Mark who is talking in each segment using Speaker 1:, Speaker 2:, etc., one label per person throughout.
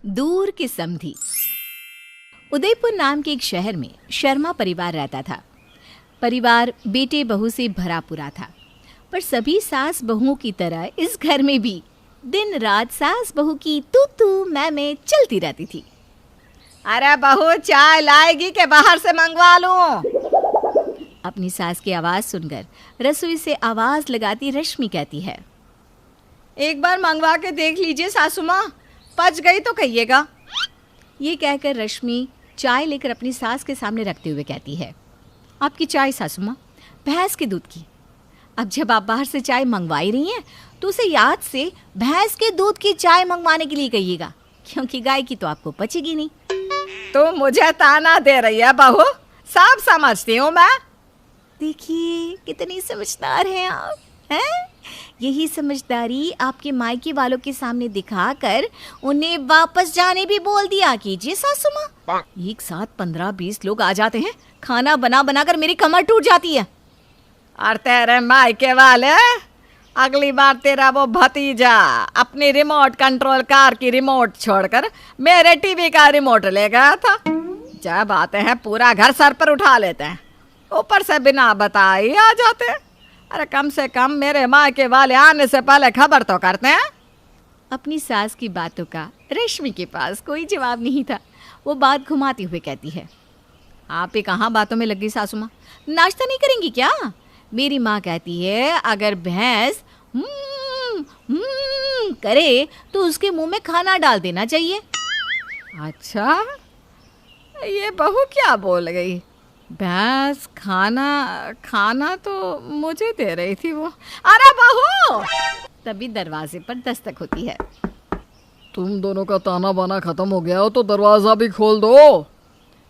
Speaker 1: दूर की समधी। उदयपुर नाम के एक शहर में शर्मा परिवार रहता था। परिवार बेटे बहू से भरा पूरा था, पर सभी सास बहुओं की तरह इस घर में भी दिन रात सास बहू की तू तू मैं चलती रहती थी।
Speaker 2: अरे बहू, चाय लाएगी के बाहर से मंगवा लूं?
Speaker 1: अपनी सास की आवाज सुनकर रसोई से आवाज लगाती रश्मि कहती है,
Speaker 2: एक बार मंगवा के देख लीजिए सासू माँ, पच गई तो कहिएगा।
Speaker 1: ये कहकर रश्मि चाय लेकर अपनी सास के सामने रखते हुए कहती है, आपकी चाय सासू माँ, भैंस के दूध की। अब जब आप बाहर से चाय मंगवा ही रही हैं तो उसे याद से भैंस के दूध की चाय मंगवाने के लिए कहिएगा, क्योंकि गाय की तो आपको पचेगी नहीं।
Speaker 2: तो मुझे ताना दे रही है बहू, सब समझती हूँ मैं।
Speaker 1: देखिए कितनी समझदार हैं आप, हैं? यही समझदारी आपके मायके वालों के सामने दिखाकर उन्हें वापस जाने भी बोल दिया कीजिए सासू माँ। एक साथ 15-20 लोग आ जाते हैं, खाना बना बनाकर मेरी कमर टूट जाती है।
Speaker 2: और तेरे मायके वाले, अगली बार तेरा वो भतीजा अपनी रिमोट कंट्रोल कार की रिमोट छोड़कर मेरे टीवी का रिमोट ले गया था। जब आते हैं पूरा घर सर पर उठा लेते हैं, ऊपर से बिना बताए आ जाते हैं। अरे कम से कम मेरे मायके वाले आने से पहले खबर तो करते हैं।
Speaker 1: अपनी सास की बातों का रश्मि के पास कोई जवाब नहीं था। वो बात घुमाती हुए कहती है, आप ही कहाँ बातों में लगी सासू माँ, नाश्ता नहीं करेंगी क्या? मेरी माँ कहती है अगर भैंस करे तो उसके मुंह में खाना डाल देना चाहिए।
Speaker 2: अच्छा, ये बहू क्या बोल गई? भैंस खाना तो मुझे दे रही थी वो। अरे बहू!
Speaker 1: तभी दरवाजे पर दस्तक होती है।
Speaker 3: तुम दोनों का ताना बाना खत्म हो गया हो तो दरवाजा भी खोल दो।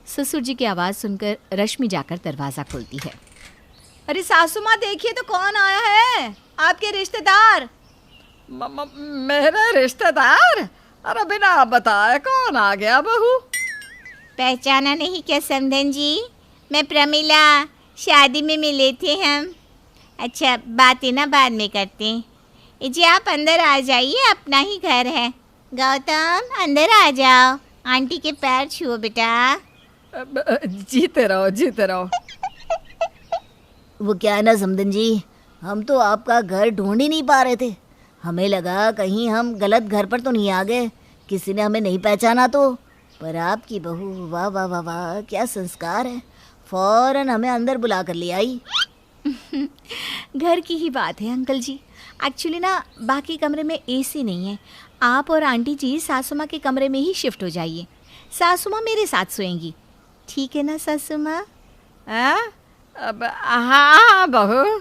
Speaker 1: ससुर जी की आवाज सुनकर रश्मि जाकर दरवाजा खोलती है।
Speaker 2: अरे सासू माँ, देखिए तो कौन आया है, आपके रिश्तेदार। मेरे रिश्तेदार? अरे बिना बताए कौन आ गया बहू?
Speaker 4: पहचाना नहीं क्या समधन जी? मैं प्रमिला, शादी में मिले थे हम। अच्छा, बातें ना बाद में करते हैं। जी आप अंदर आ जाइए, अपना ही घर है। गौतम अंदर आ जाओ, आंटी के पैर छुओ बेटा।
Speaker 2: जीते रहो जीते रहो।
Speaker 5: वो क्या है ना समधन जी, हम तो आपका घर ढूंढ ही नहीं पा रहे थे। हमें लगा कहीं हम गलत घर पर तो नहीं आ गए, किसी ने हमें नहीं पहचाना तो। पर आपकी बहू, वाह वाह वाह वाह, क्या संस्कार है, फौरन हमें अंदर बुला कर ले आई।
Speaker 1: घर की ही बात है अंकल जी। एक्चुअली ना बाकी कमरे में एसी नहीं है। आप और आंटी जी सासू माँ के कमरे में ही शिफ्ट हो जाइए। सासू माँ मेरे साथ सोएंगी, ठीक है ना सासू माँ?
Speaker 2: हाँ बहू।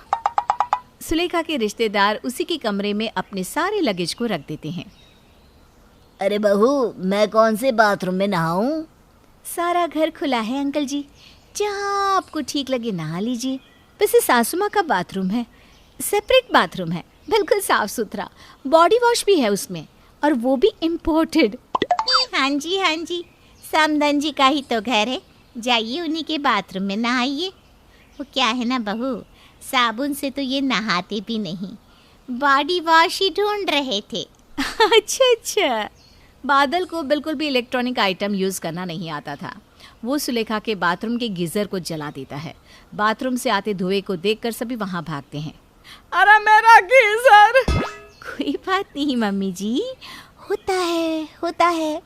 Speaker 1: सुलेखा के रिश्तेदार उसी के कमरे में अपने सारे लगेज को रख देते हैं।
Speaker 5: अरे बहू, मैं कौन से बाथरूम में नहाऊं?
Speaker 1: सारा घर खुला है अंकल जी, जहाँ आपको ठीक लगे नहा लीजिए। वैसे सासू माँ का बाथरूम है, सेपरेट बाथरूम है, बिल्कुल साफ सुथरा, बॉडी वॉश भी है उसमें, और वो भी इम्पोर्टेड।
Speaker 4: हाँ जी, समधन जी का ही तो घर है, जाइए उन्हीं के बाथरूम में नहाइए। वो क्या है ना बहू, साबुन से तो ये नहाते भी नहीं, बॉडी वॉश ही ढूंढ रहे थे।
Speaker 1: अच्छा, बादल को बिल्कुल भी इलेक्ट्रॉनिक आइटम यूज़ करना नहीं आता था। वो सुलेखा के बाथरूम के गीज़र को जला देता है। बाथरूम से आते धुएं को देखकर सभी वहाँ भागते हैं।
Speaker 2: अरे मेरा गीज़र!
Speaker 1: कोई बात नहीं मम्मी जी, होता है।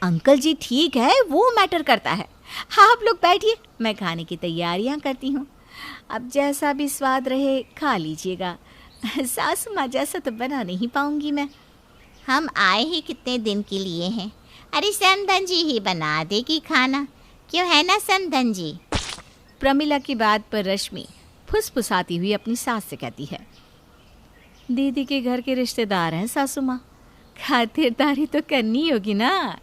Speaker 1: अंकल जी ठीक है, वो मैटर करता है। हाँ आप लोग बैठिए, मैं खाने की तैयारियाँ करती हूँ। अब जैसा भी स्वाद रहे खा लीजिएगा। सासू माँ जैसा तो बना नहीं पाऊँगी मैं।
Speaker 4: हम आए ही कितने दिन के लिए हैं। अरे समधन जी ही बना देगी खाना, क्यों है ना समधन जी?
Speaker 1: प्रमिला की बात पर रश्मि फुसफुसाती हुई अपनी सास से कहती है, दीदी के घर के रिश्तेदार हैं सासू माँ, खातिरदारी तो करनी होगी ना।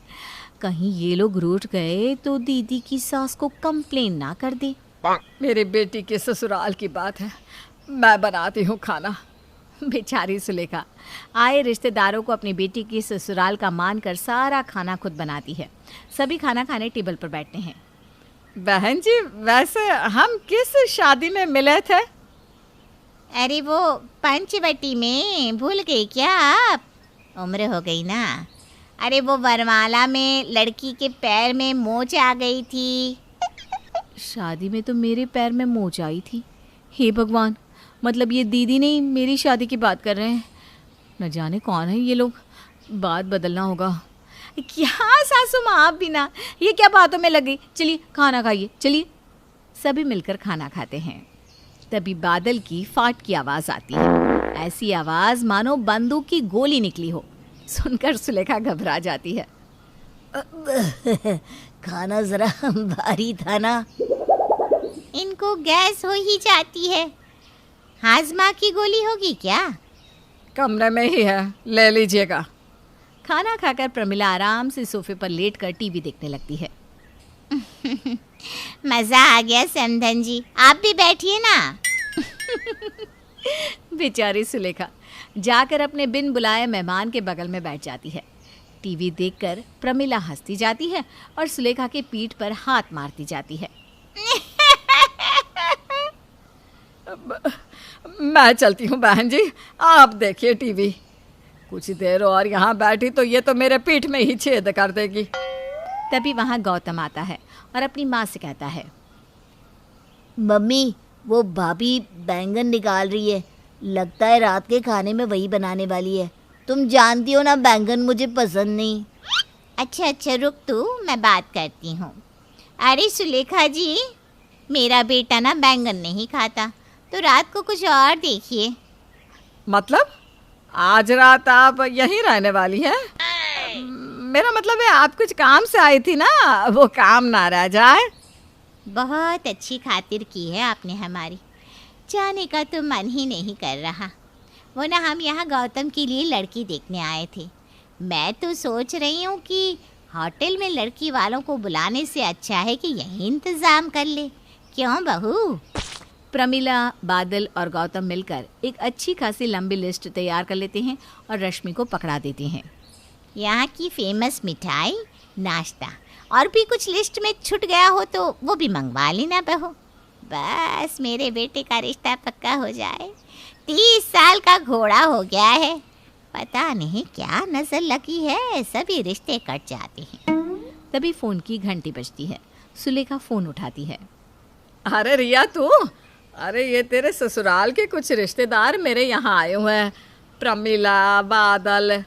Speaker 1: कहीं ये लोग रूठ गए तो दीदी की सास को कंप्लेन ना कर दे।
Speaker 2: मेरी बेटी के ससुराल की बात है, मैं बनाती हूँ खाना।
Speaker 1: बेचारी सुलेखा आए रिश्तेदारों को अपनी बेटी की ससुराल का मानकर सारा खाना खुद बनाती है। सभी खाना खाने टेबल पर बैठते हैं।
Speaker 2: बहन जी, वैसे हम किस शादी में मिले थे?
Speaker 4: अरे वो पंचवटी में, भूल गई क्या आप? उम्र हो गई ना। अरे वो वरमाला में लड़की के पैर में मोच आ गई थी।
Speaker 1: शादी में तो मेरे पैर में मोच आई थी। हे भगवान, मतलब ये दीदी नहीं मेरी शादी की बात कर रहे हैं। न जाने कौन है ये लोग। बात बदलना होगा। क्या सासू माँ आप भी ना, ये क्या बातों में लग गई। चलिए खाना खाइए, चलिए। सभी मिलकर खाना खाते हैं। तभी बादल की फाट की आवाज़ आती है। ऐसी आवाज़ मानो बंदूक की गोली निकली हो। सुनकर सुलेखा घबरा जाती है।
Speaker 5: खाना जरा भारी था ना।
Speaker 4: इनको गैस हो ही जाती है। हाजमा की गोली होगी क्या?
Speaker 2: कमरे में ही है, ले लीजिएगा।
Speaker 1: खाना खाकर प्रमिला आराम से सोफे पर लेटकर टीवी देखने लगती है।
Speaker 4: मज़ा आ गया समधन जी, आप भी बैठिए ना।
Speaker 1: बेचारी सुलेखा जाकर अपने बिन बुलाए मेहमान के बगल में बैठ जाती है। टीवी देखकर प्रमिला हंसती जाती है और सुलेखा के पीठ पर हाथ मारती जाती है।
Speaker 2: मैं चलती हूँ बहन जी, आप देखिए टीवी। कुछ देर और यहाँ बैठी तो ये तो मेरे पीठ में ही छेद कर देगी।
Speaker 1: तभी वहाँ गौतम आता है और अपनी माँ से कहता है,
Speaker 5: मम्मी वो भाभी बैंगन निकाल रही है, लगता है रात के खाने में वही बनाने वाली है। तुम जानती हो ना बैंगन मुझे पसंद नहीं।
Speaker 4: अच्छा रुक तू, मैं बात करती हूँ। अरे सुलेखा जी, मेरा बेटा ना बैंगन नहीं खाता, तो रात को कुछ और देखिए।
Speaker 2: मतलब आज रात आप यहीं रहने वाली हैं? मेरा मतलब है आप कुछ काम से आई थी ना, वो काम ना रह जाए।
Speaker 4: बहुत अच्छी खातिर की है आपने हमारी। जाने का तो मन ही नहीं कर रहा। वो ना हम यहाँ गौतम के लिए लड़की देखने आए थे। मैं तो सोच रही हूँ कि होटल में लड़की वालों को बुलाने से अच्छा है कि यहीं इंतज़ाम कर ले। क्यों बहू?
Speaker 1: प्रमिला, बादल और गौतम मिलकर एक अच्छी खासी लंबी लिस्ट तैयार कर लेते हैं और रश्मि को पकड़ा देते हैं।
Speaker 4: यहाँ की फेमस मिठाई, नाश्ता और भी कुछ लिस्ट में छूट गया हो तो वो भी मंगवा लेना बहू। बस मेरे बेटे का रिश्ता पक्का हो जाए। 30 साल का घोड़ा हो गया है, पता नहीं क्या नजर लगी है, सभी रिश्ते कट जाते हैं।
Speaker 1: तभी फोन की घंटी बजती है। सुलेखा फोन उठाती है।
Speaker 2: अरे रिया तू, अरे ये तेरे ससुराल के कुछ रिश्तेदार मेरे यहाँ आए हुए हैं, प्रमिला, बादल।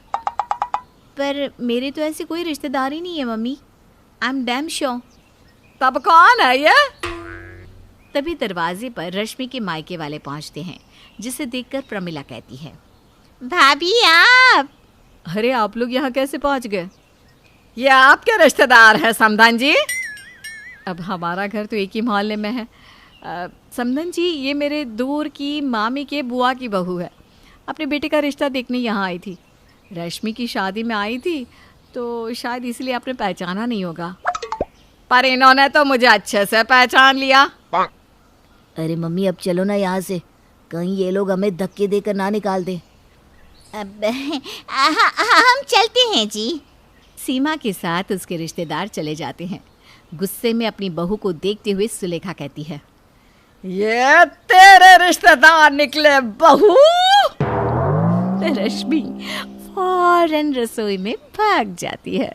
Speaker 1: पर मेरे तो ऐसी कोई रिश्तेदार ही नहीं है mummy. I am damn sure.
Speaker 2: तब कौन है ये?
Speaker 1: तभी दरवाजे पर रश्मि के मायके वाले पहुंचते हैं, जिसे देखकर प्रमिला कहती है,
Speaker 4: भाभी आप?
Speaker 1: अरे आप लोग यहाँ कैसे पहुंच गए?
Speaker 2: ये आपके रिश्तेदार हैं समधन जी?
Speaker 1: अब हमारा घर तो एक ही मोहल्ले में है। समधन जी, ये मेरे दूर की मामी के बुआ की बहू है। अपने बेटे का रिश्ता देखने यहाँ आई थी। रश्मि की शादी में आई थी, तो शायद इसलिए आपने पहचाना नहीं होगा।
Speaker 2: पर इन्होंने तो मुझे अच्छे से पहचान लिया।
Speaker 5: अरे मम्मी अब चलो ना यहाँ से, कहीं ये लोग हमें धक्के देकर ना निकाल दे।
Speaker 4: अब हम चलते हैं जी।
Speaker 1: सीमा के साथ उसके रिश्तेदार चले जाते हैं। गुस्से में अपनी बहू को देखते हुए सुलेखा कहती है,
Speaker 2: ये तेरे रिश्तेदार निकले बहू।
Speaker 1: रश्मि फौरन रसोई में भाग जाती है।